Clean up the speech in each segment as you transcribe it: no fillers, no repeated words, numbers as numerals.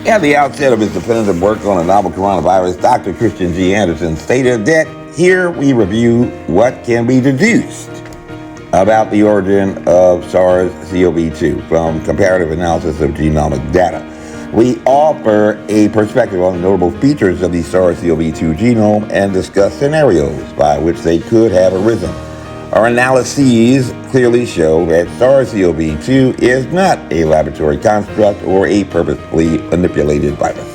At the outset of his definitive work on the novel coronavirus, Dr. Christian G. Anderson stated that here we review what can be deduced about the origin of SARS-CoV-2 from comparative analysis of genomic data. We offer a perspective on the notable features of the SARS-CoV-2 genome and discuss scenarios by which they could have arisen. Our analyses clearly show that SARS-CoV-2 is not a laboratory construct or a purposefully manipulated virus.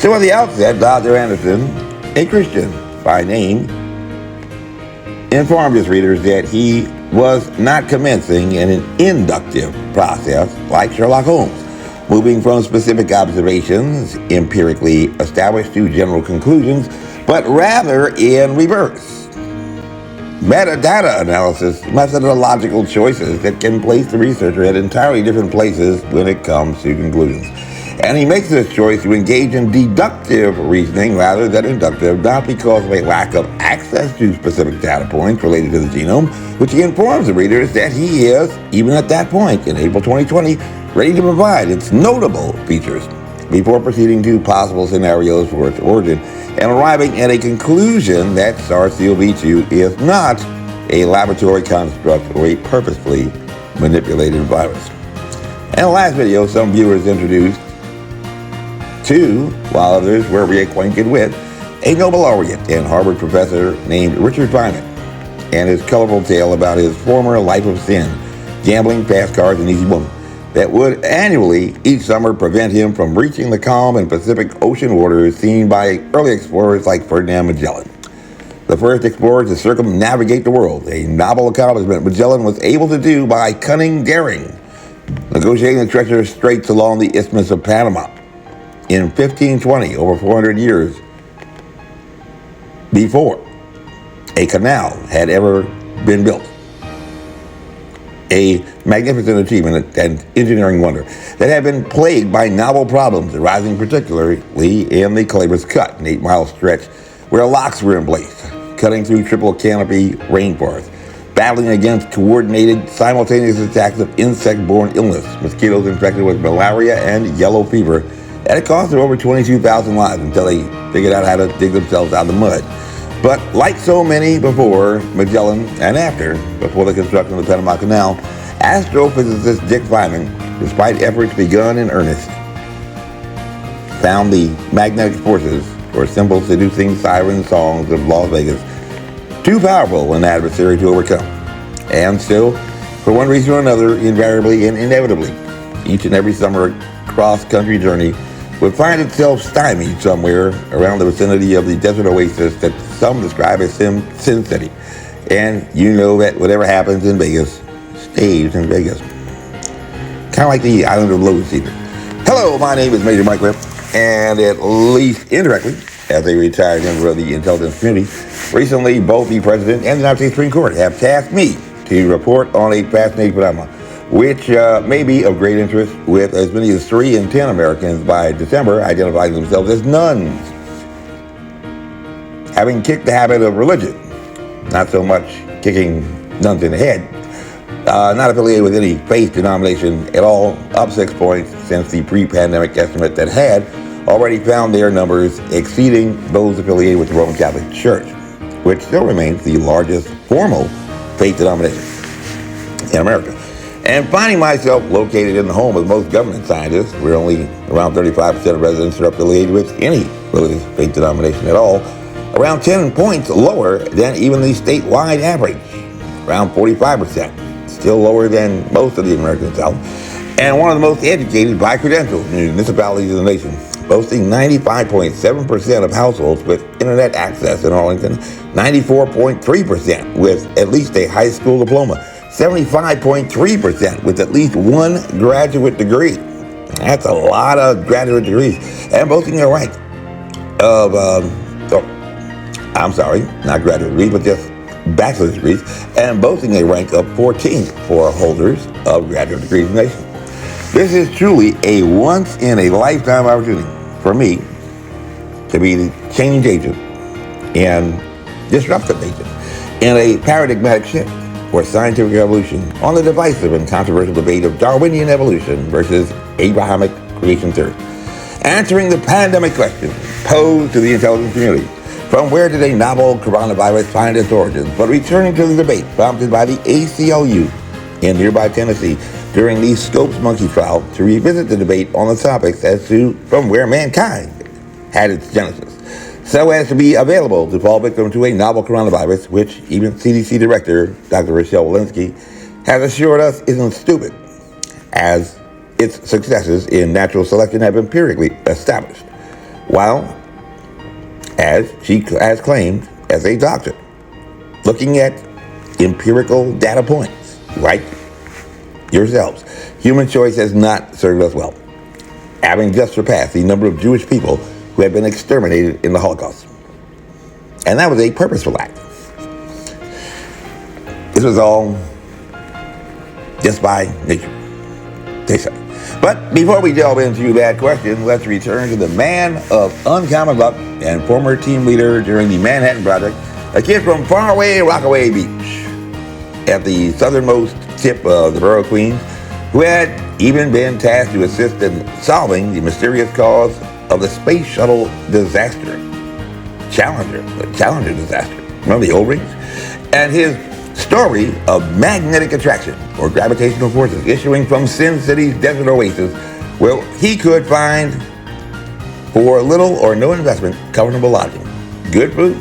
So at the outset, Dr. Anderson, a Christian by name, informed his readers that he was not commencing in an inductive process like Sherlock Holmes, moving from specific observations empirically established to general conclusions, but rather in reverse. Metadata analysis, methodological choices that can place the researcher at entirely different places when it comes to conclusions. And he makes this choice to engage in deductive reasoning rather than inductive, not because of a lack of access to specific data points related to the genome, which he informs the readers that he is, even at that point in April 2020, ready to provide its notable features before proceeding to possible scenarios for its origin and arriving at a conclusion that SARS-CoV-2 is not a laboratory construct or a purposefully manipulated virus. In the last video, some viewers introduced to, while others were reacquainted with, a Nobel laureate and Harvard professor named Richard Feynman and his colorful tale about his former life of sin, gambling, fast cars, and easy women, that would annually, each summer, prevent him from reaching the calm and Pacific Ocean waters seen by early explorers like Ferdinand Magellan. The first explorer to circumnavigate the world, a novel accomplishment Magellan was able to do by cunning daring, negotiating the treacherous straits along the Isthmus of Panama. In 1520, over 400 years before a canal had ever been built. A magnificent achievement and engineering wonder that had been plagued by novel problems arising particularly in the Calabres Cut, an 8-mile stretch where locks were in place, cutting through triple canopy rainforest, battling against coordinated simultaneous attacks of insect-borne illness, mosquitoes infected with malaria and yellow fever, at a cost of over 22,000 lives until they figured out how to dig themselves out of the mud. But like so many before Magellan and after, before the construction of the Panama Canal, astrophysicist Dick Feynman, despite efforts begun in earnest, found the magnetic forces, or simple seducing siren songs of Las Vegas, too powerful an adversary to overcome. And so, for one reason or another, invariably and inevitably, each and every summer cross-country journey would find itself stymied somewhere around the vicinity of the desert oasis that some describe as Sin City. And you know that whatever happens in Vegas stays in Vegas. Kind of like the island of Lotus either. Hello, my name is Major Mike Webb, and at least indirectly, as a retired member of the intelligence community, recently both the President and the United States Supreme Court have tasked me to report on a fascinating phenomenon, which may be of great interest, with as many as 3 in 10 Americans by December identifying themselves as nuns. Having kicked the habit of religion, not so much kicking nuns in the head, not affiliated with any faith denomination at all, up 6 points since the pre-pandemic estimate that had already found their numbers exceeding those affiliated with the Roman Catholic Church, which still remains the largest formal faith denomination in America. And finding myself located in the home of most government scientists, where only around 35% of residents are affiliated with any religious faith denomination at all, around 10 points lower than even the statewide average, around 45%, still lower than most of the American South, and one of the most educated by credentials municipalities in the nation, boasting 95.7% of households with internet access in Arlington, 94.3% with at least a high school diploma, 75.3% with at least one graduate degree. That's a lot of graduate degrees. And boasting a rank of, not graduate degrees, but just bachelor's degrees, and boasting a rank of 14th for holders of graduate degrees in the nation. This is truly a once-in-a-lifetime opportunity for me to be the change agent and disruptive agent in a paradigmatic shift for scientific evolution on the divisive and controversial debate of Darwinian evolution versus Abrahamic creation theory. answering the pandemic question posed to the intelligence community. From where did a novel coronavirus find its origins? But returning to the debate prompted by the ACLU in nearby Tennessee during the Scopes monkey trial to revisit the debate on the topics as to from where mankind had its genesis, so as to be available to fall victim to a novel coronavirus, which even CDC Director Dr. Rochelle Walensky has assured us isn't stupid, as its successes in natural selection have empirically established, while, as she has claimed as a doctor, looking at empirical data points, like yourselves, human choice has not served us well, having just surpassed the number of Jewish people who had been exterminated in the Holocaust. And that was a purposeful act. This was all just by nature, they say. But before we delve into that question, let's return to the man of uncommon luck and former team leader during the Manhattan Project, a kid from faraway Rockaway Beach, at the southernmost tip of the borough of Queens, who had even been tasked to assist in solving the mysterious cause of the space shuttle disaster. The Challenger disaster. Remember the O-rings? And his story of magnetic attraction, or gravitational forces, issuing from Sin City's desert oasis, where he could find, for little or no investment, comfortable lodging, good food,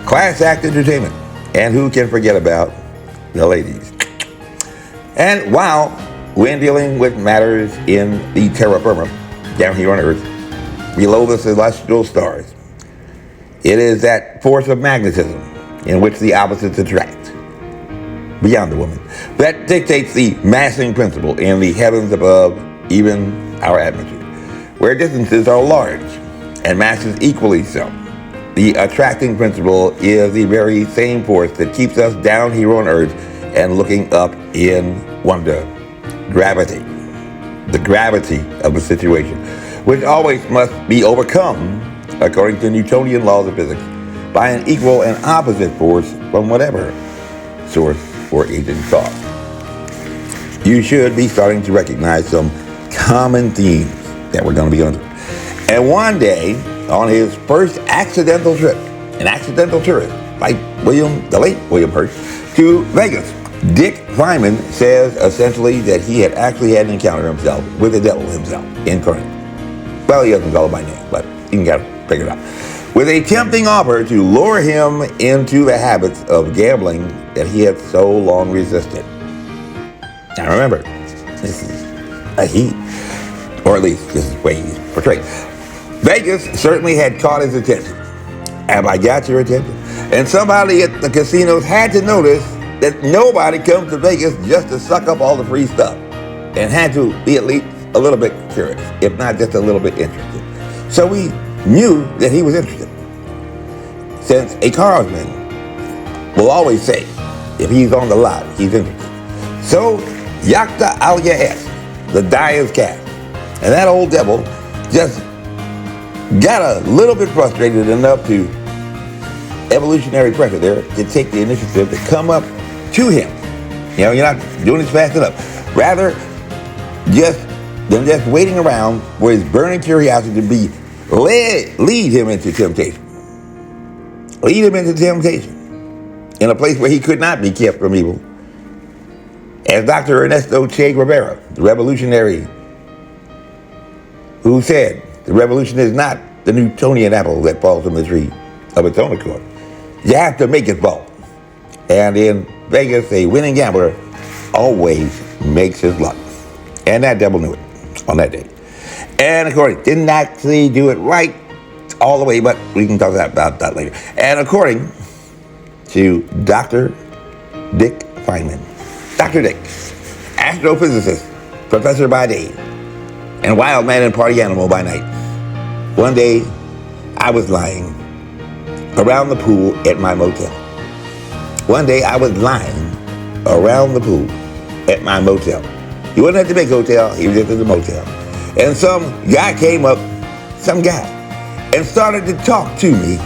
class act entertainment, and who can forget about the ladies. And while, when dealing with matters in the terra firma, down here on Earth, below the celestial stars, it is that force of magnetism in which the opposites attract, beyond the woman, that dictates the massing principle in the heavens above even our atmosphere, where distances are large and masses equally so. The attracting principle is the very same force that keeps us down here on Earth and looking up in wonder. Gravity. The gravity of a situation, which always must be overcome, according to Newtonian laws of physics, by an equal and opposite force from whatever source or agent cause. You should be starting to recognize some common themes that we're going to be going through. And one day, on his first accidental trip, an accidental tourist, like the late William Hurt, to Vegas, Dick Feynman says essentially that he had actually had an encounter himself with the devil himself, incarnate. Well, he doesn't call it by name, but you can kind of figure it out. With a tempting offer to lure him into the habits of gambling that he had so long resisted. Now remember, this is a he, or at least this is the way he's portrayed. Vegas certainly had caught his attention. Have I got your attention? And somebody at the casinos had to notice that nobody comes to Vegas just to suck up all the free stuff, and had to be at least a little bit curious, if not just a little bit interested. So we knew that he was interested, since a cardsman will always say, if he's on the lot, he's interested. So Yakta Alias, the die is cast, and that old devil just got a little bit frustrated enough to evolutionary pressure there to take the initiative to come up to him. You know, you're not doing this fast enough. Rather, than just waiting around for his burning curiosity to be lead him into temptation. Lead him into temptation in a place where he could not be kept from evil. As Dr. Ernesto Che Guevara, the revolutionary, who said, the revolution is not the Newtonian apple that falls from the tree of its own accord. You have to make it fall. And in Vegas, a winning gambler always makes his luck. And that devil knew it on that day. And according, didn't actually do it right all the way, but we can talk about that later. And according to Dr. Dick Feynman, Dr. Dick, astrophysicist, professor by day, and wild man and party animal by night. One day, I was lying around the pool at my motel. One day, I was lying around the pool at my motel. He wasn't at the big hotel, he was just at the motel. And some guy came up, and started to talk to me.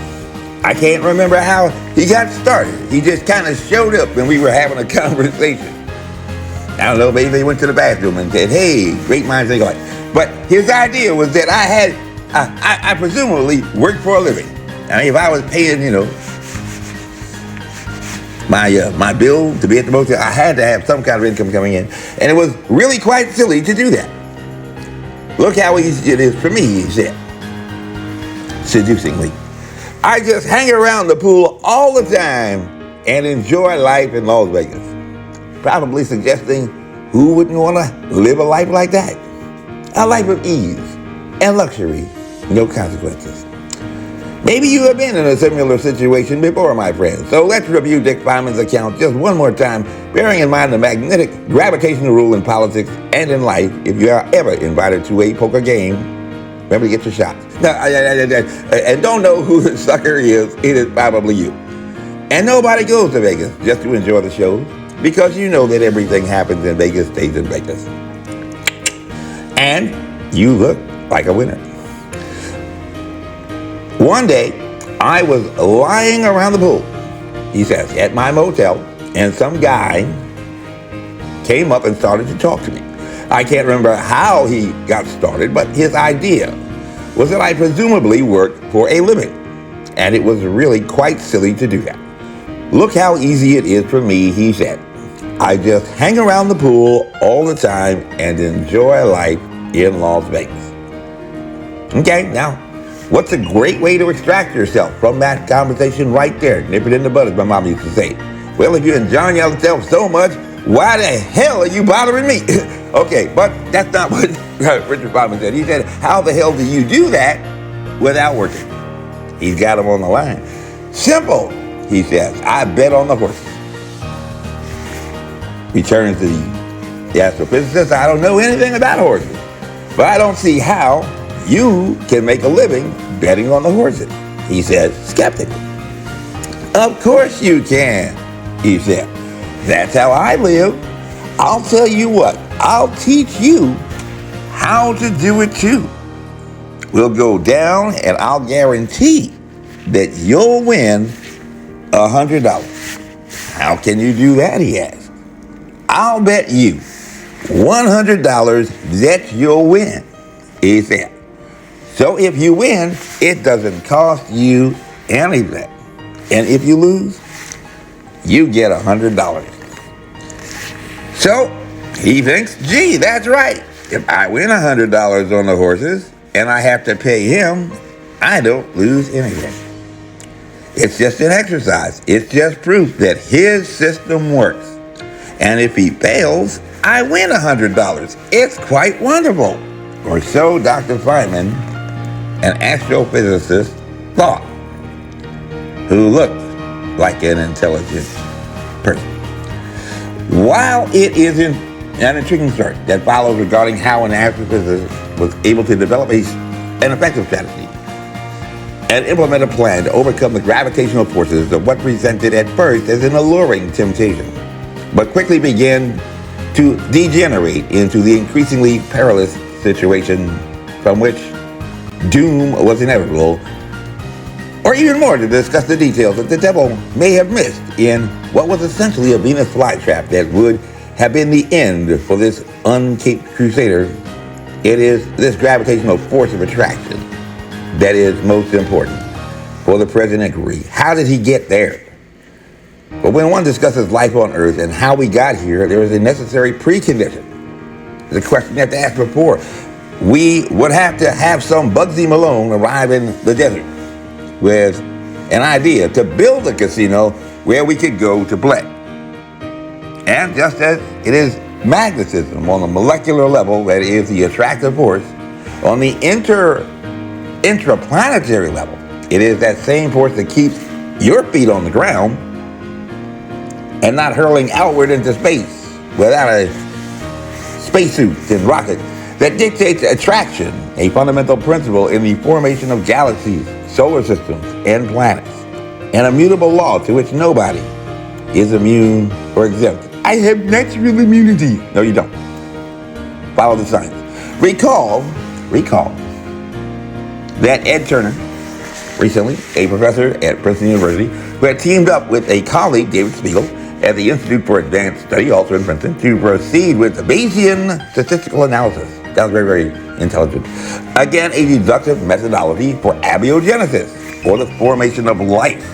I can't remember how he got started. He just kind of showed up and we were having a conversation. I don't know, maybe they went to the bathroom and said, hey, great minds think alike. But his idea was that I had I presumably work for a living. I mean, if I was paying, my bill to be at the motel, I had to have some kind of income coming in. And it was really quite silly to do that. Look how easy it is for me, he said, seducingly. I just hang around the pool all the time and enjoy life in Las Vegas. Probably suggesting who wouldn't want to live a life like that? A life of ease and luxury, no consequences. Maybe you have been in a similar situation before, my friend. So let's review Dick Feynman's account just one more time, bearing in mind the magnetic gravitational rule in politics and in life. If you are ever invited to a poker game, remember to get your shots. And don't know who the sucker is, it is probably you. And nobody goes to Vegas just to enjoy the shows, because you know that everything happens in Vegas stays in Vegas. And you look like a winner. One day, I was lying around the pool, he says, at my motel, and some guy came up and started to talk to me. I can't remember how he got started, but his idea was that I presumably worked for a living, and it was really quite silly to do that. Look how easy it is for me, he said. I just hang around the pool all the time and enjoy life in Las Vegas. Okay, now, what's a great way to extract yourself from that conversation right there? Nip it in the bud, as my mom used to say. Well, if you're enjoying yourself so much, why the hell are you bothering me? Okay, but that's not what Richard Feynman said. He said, how the hell do you do that without working? He's got him on the line. Simple, he says. I bet on the horses. Returns to the astrophysicist. I don't know anything about horses, but I don't see how you can make a living betting on the horses, he said, skeptically. Of course you can, he said. That's how I live. I'll tell you what, I'll teach you how to do it too. We'll go down and I'll guarantee that you'll win $100. How can you do that, he asked. I'll bet you $100 that you'll win, he said. So if you win, it doesn't cost you anything. And if you lose, you get $100. So he thinks, gee, that's right. If I win $100 on the horses and I have to pay him, I don't lose anything. It's just an exercise. It's just proof that his system works. And if he fails, I win $100. It's quite wonderful. Or so Dr. Feynman, an astrophysicist, thought, who looked like an intelligent person. While it is an intriguing story that follows regarding how an astrophysicist was able to develop an effective strategy and implement a plan to overcome the gravitational forces of what presented at first as an alluring temptation, but quickly began to degenerate into the increasingly perilous situation from which doom was inevitable, or even more, to discuss the details that the devil may have missed in what was essentially a Venus flytrap that would have been the end for this uncaped crusader. It is this gravitational force of attraction that is most important for the present inquiry. How did he get there? But when one discusses life on Earth and how we got here, there is a necessary precondition. The question you have to ask before. We would have to have some Bugsy Malone arrive in the desert with an idea to build a casino where we could go to play. And just as it is magnetism on the molecular level that is the attractive force, on the intraplanetary level, it is that same force that keeps your feet on the ground and not hurling outward into space without a spacesuit and rocket, that dictates attraction, a fundamental principle in the formation of galaxies, solar systems, and planets, an immutable law to which nobody is immune or exempt. I have natural immunity. No, you don't. Follow the science. Recall that Ed Turner, recently a professor at Princeton University, who had teamed up with a colleague, David Spiegel, at the Institute for Advanced Study, also in Princeton, to proceed with Bayesian statistical analysis. Sounds very, very intelligence. Again, a deductive methodology for abiogenesis, or the formation of life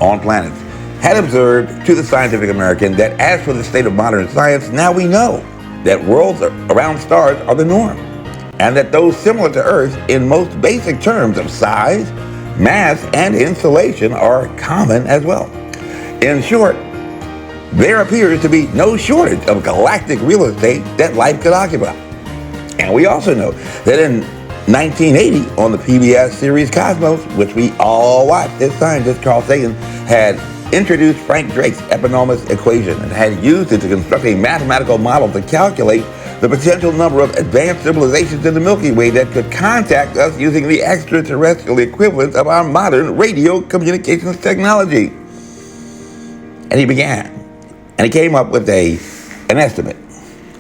on planets, had observed to the Scientific American that as for the state of modern science, now we know that worlds around stars are the norm, and that those similar to Earth in most basic terms of size, mass, and insulation are common as well. In short, there appears to be no shortage of galactic real estate that life could occupy. And we also know that in 1980, on the PBS series Cosmos, which we all watched, this scientist, Carl Sagan, had introduced Frank Drake's eponymous equation and had used it to construct a mathematical model to calculate the potential number of advanced civilizations in the Milky Way that could contact us using the extraterrestrial equivalent of our modern radio communications technology. And he began. And he came up with an estimate,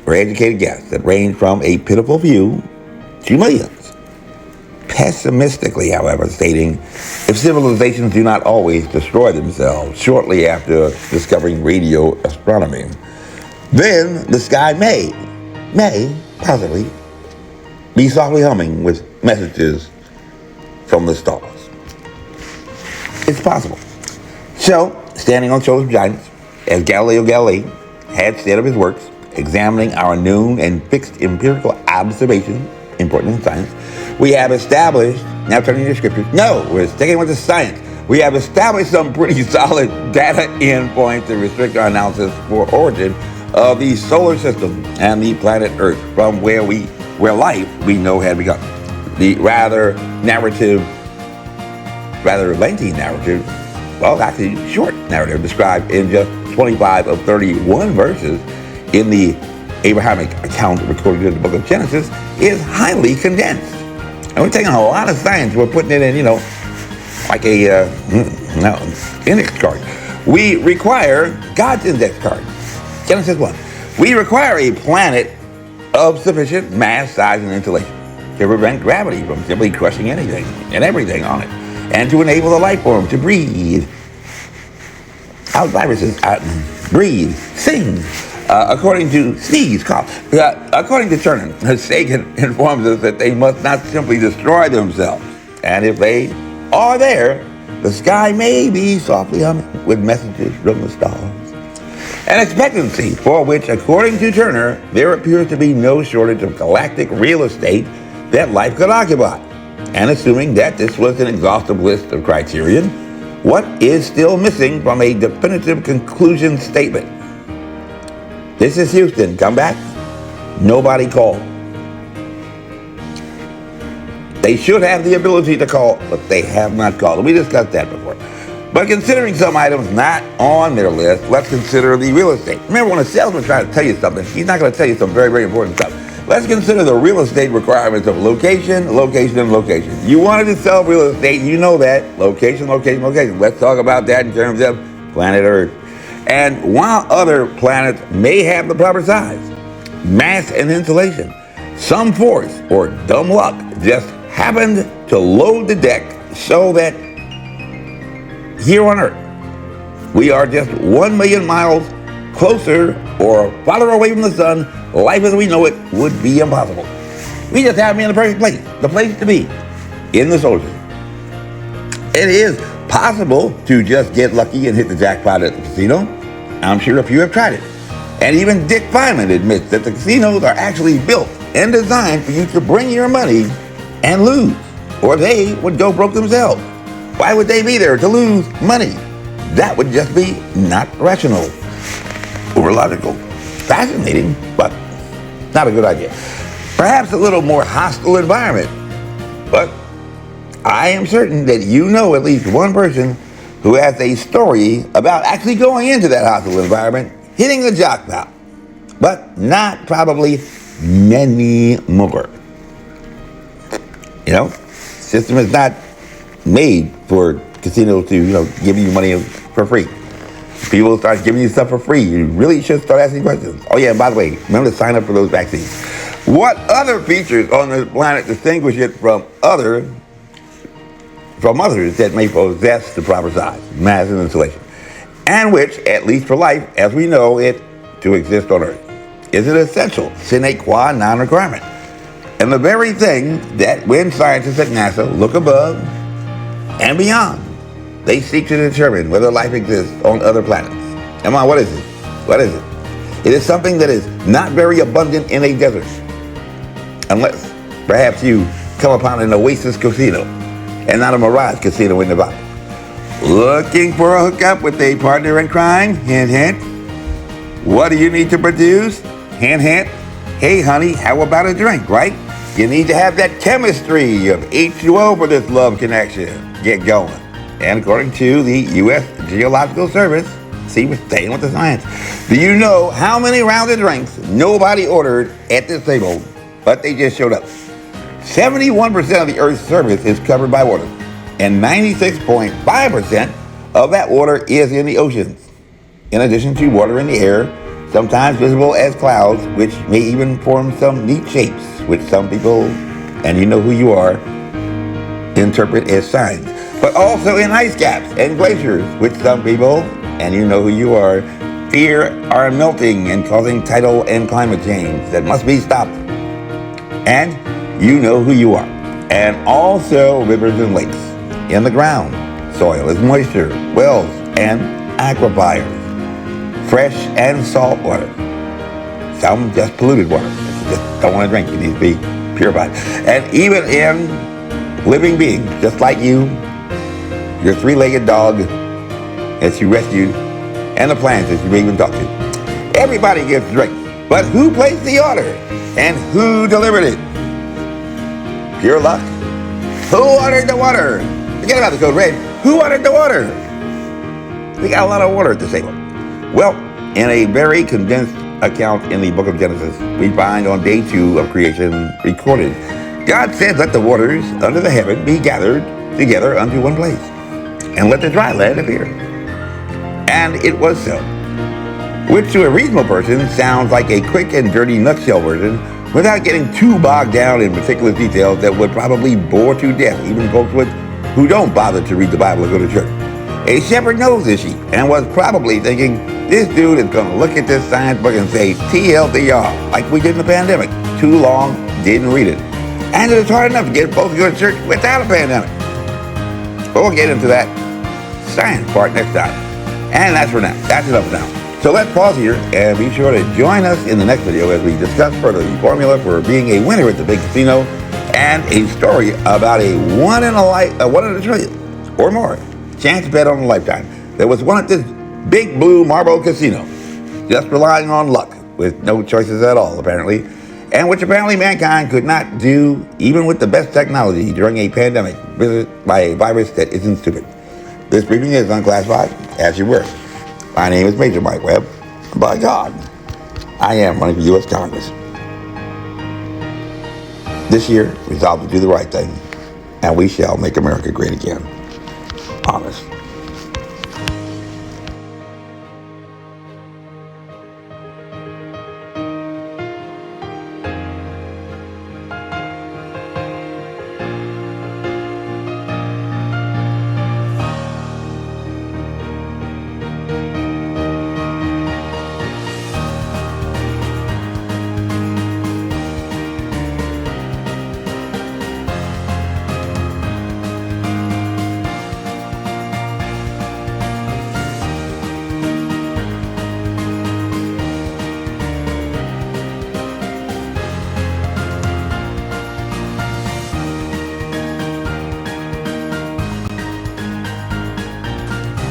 or educated guess, that ranged from a pitiful few to millions. Pessimistically, however, stating, if civilizations do not always destroy themselves shortly after discovering radio astronomy, then the sky may possibly be softly humming with messages from the stars. It's possible. So, standing on shoulders of giants, as Galileo Galilei had said of his works, examining our known and fixed empirical observations, important in science, we have established, now turning to scriptures, no, we're sticking with the science. We have established some pretty solid data endpoints to restrict our analysis for origin of the solar system and the planet Earth, from where life we know had begun. The rather lengthy narrative, well, actually short narrative, described in just 25 of 31 verses in the Abrahamic account recorded in the book of Genesis, is highly condensed. And we're taking a lot of science, we're putting it in, like a index card. We require God's index card. Genesis 1. We require a planet of sufficient mass, size, and insulation to prevent gravity from simply crushing anything and everything on it, and to enable the life form to breathe out viruses, breathe, sing, according to sneeze, cough. According to Turner, Sagan informs us that they must not simply destroy themselves, and if they are there, the sky may be softly humming with messages from the stars. An expectancy for which, according to Turner, there appears to be no shortage of galactic real estate that life could occupy. And assuming that this was an exhaustive list of criterion, what is still missing from a definitive conclusion statement? This is Houston. Come back. Nobody called. They should have the ability to call, but they have not called. We discussed that before. But considering some items not on their list, let's consider the real estate. Remember, when a salesman tries to tell you something, he's not going to tell you some very, very important stuff. Let's consider the real estate requirements of location, location, and location. You wanted to sell real estate, you know that. Location, location, location. Let's talk about that in terms of planet Earth. And while other planets may have the proper size, mass, and insulation, some force or dumb luck just happened to load the deck so that here on Earth, we are just 1 million miles closer or farther away from the sun. Life as we know it would be impossible. We just have to be in the perfect place, the place to be, in the solar system. It is possible to just get lucky and hit the jackpot at the casino. I'm sure a few have tried it. And even Dick Feynman admits that the casinos are actually built and designed for you to bring your money and lose, or they would go broke themselves. Why would they be there to lose money? That would just be not rational or logical. Fascinating, but not a good idea. Perhaps a little more hostile environment. But I am certain that you know at least one person who has a story about actually going into that hostile environment, hitting the jackpot, but not probably many more. System is not made for casinos to, give you money for free. People start giving you stuff for free. You really should start asking questions. Oh yeah, and by the way, remember to sign up for those vaccines. What other features on the planet distinguish it from others that may possess the proper size, mass, and insulation, and which, at least for life, as we know it to exist on Earth, is an essential sine qua non requirement? And the very thing that when scientists at NASA look above and beyond, they seek to determine whether life exists on other planets. Come on, what is it? What is it? It is something that is not very abundant in a desert, unless perhaps you come upon an oasis casino and not a mirage casino in Nevada. Looking for a hookup with a partner in crime? Hint, hint. What do you need to produce? Hint, hint. Hey, honey, how about a drink, right? You need to have that chemistry of H2O for this love connection. Get going. And according to the U.S. Geological Service, see, we're staying with the science. Do you know how many rounds of drinks nobody ordered at this table, but they just showed up? 71% of the Earth's surface is covered by water, and 96.5% of that water is in the oceans. In addition to water in the air, sometimes visible as clouds, which may even form some neat shapes, which some people, and you know who you are, interpret as signs. But also in ice caps and glaciers, which some people, and you know who you are, fear are melting and causing tidal and climate change that must be stopped. And you know who you are. And also rivers and lakes. In the ground, soil is moisture, wells and aquifers, fresh and salt water. Some just polluted water. You just don't want to drink. It needs to be purified. And even in living beings, just like you, your three-legged dog that you rescued, and the plants that you even talked to. Everybody gets drinks. But who placed the order? And who delivered it? Pure luck. Who ordered the water? Forget about the code red. Who ordered the water? We got a lot of water at the table. Well, in a very condensed account in the book of Genesis, we find on day 2 of creation recorded, God said, let the waters under the heaven be gathered together unto one place, and let the dry land appear. And it was so. Which to a reasonable person sounds like a quick and dirty nutshell version without getting too bogged down in meticulous details that would probably bore to death even folks who don't bother to read the Bible or go to church. A shepherd knows his sheep and was probably thinking, this dude is going to look at this science book and say TLDR, like we did in the pandemic. Too long, didn't read it. And it is hard enough to get folks to go to church without a pandemic. But we'll get into that science part next time. And that's for now. That's enough for now. So let's pause here and be sure to join us in the next video as we discuss further the formula for being a winner at the big casino and a story about a one in a trillion or more chance bet on a lifetime that was won at this big blue marble casino, just relying on luck with no choices at all apparently, and which apparently mankind could not do even with the best technology during a pandemic visited by a virus that isn't stupid. This briefing is unclassified, as you were. My name is Major Mike Webb. By God, I am running for U.S. Congress. This year, resolved to do the right thing, and we shall make America great again. Honest.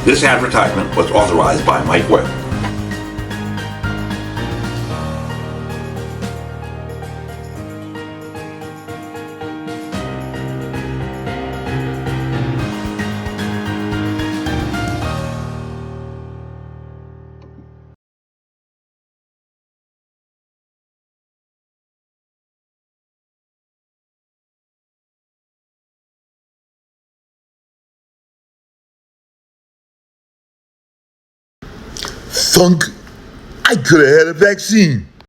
This advertisement was authorized by Mike Webb. Thunk, I could have had a vaccine.